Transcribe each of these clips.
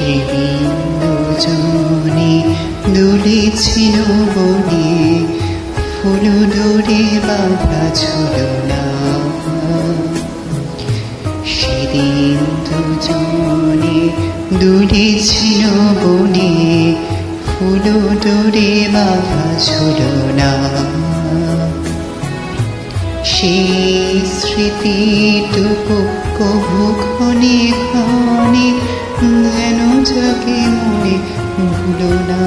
সেদিন দুজনে দুলেছিল বনে, ফুল ডোরে বাঁধা ঝুলনা। সেদিন দুজনে দুলেছিল বনে, ফুল ডোরে বাঁধা ঝুলনা। সেই স্মৃতিটুকু কভু ক্ষণে ক্ষণে যেন জাগে মনে, ভুলো না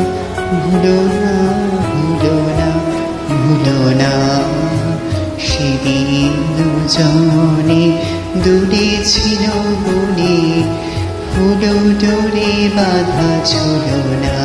ভুলো না ভুলো না ভুলো না। সেদিন দুজনে দুলেছিল বনে, ফুল ডোরে বাঁধা ঝুলনা।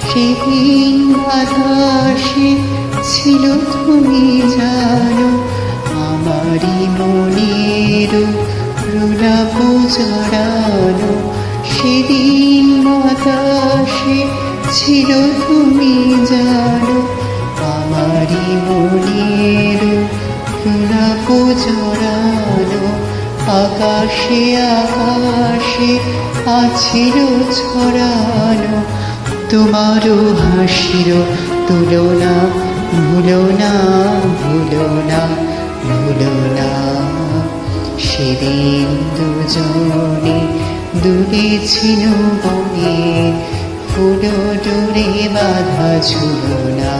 সেদিন বাতাসে ছিল তুমি জানো, আমারই মনের প্রলাপ জড়ানো। সেদিন বাতাসে ছিল তুমি জানো, আমারই মনের প্রলাপ জড়ানো। আকাশে আকাশে আছিল ছড়ানো তোমারও হাসির তুলনা, ভুলো না ভুলো না ভুলো না। সেদিন দুজনে দুলেছিল বনে, ফুল ডোরে বাঁধা ঝুলনা।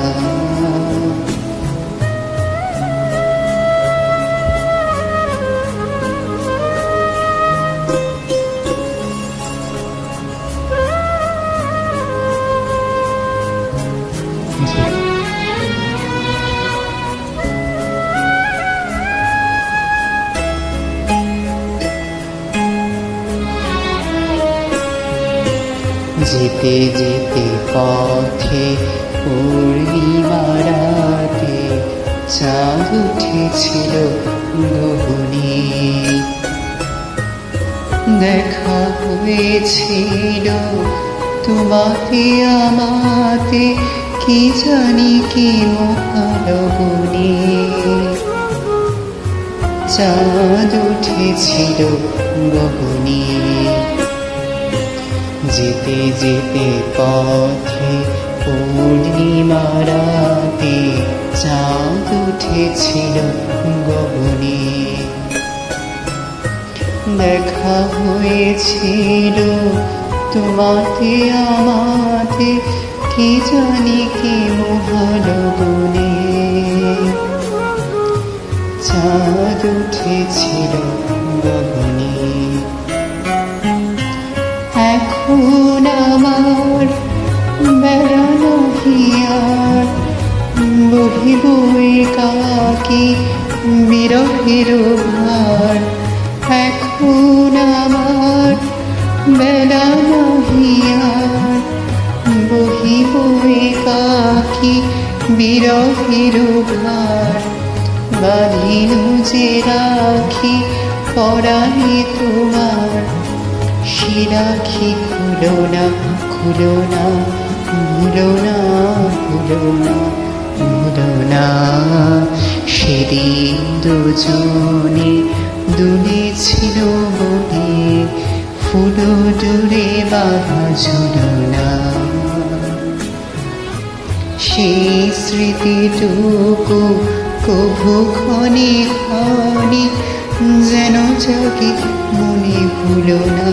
যেতে যেতে পথে পূর্ণিমা রাতে চাঁদ উঠেছিল গগনে। দেখা হয়েছিল তোমাতে আমাতে, কি জানি কি মহালবনে। চাঁদ উঠেছিল গগনে। যেতে যেতে পথে পূর্ণিমা রাতে চাঁদ উঠেছিল গগনে। দেখা হয়েছিল তোমাতে আমাতে, কি জানি কি মহালবনে। চাঁদ উঠেছিল গগনে। এখন আমার বেড়ানো হিয়ার, বহিব একাকী বিরহের ভার। এখন আমার বেড়ানো হিয়ার, বহিব একাকী বিরহের ভার। বাঁধিনু যে রাখি পরাণে তোমার, সে রাখি খুলো না খুলো না ভুলো না ভুলো না ভুলো না। সেদিন দুজনে দুলেছিল বনে, ফুল ডোরে বাঁধা ঝুলনা। সেই স্মৃতিটুকু কভু ক্ষণে ক্ষণে যেন জাগে মনে, ভুলো না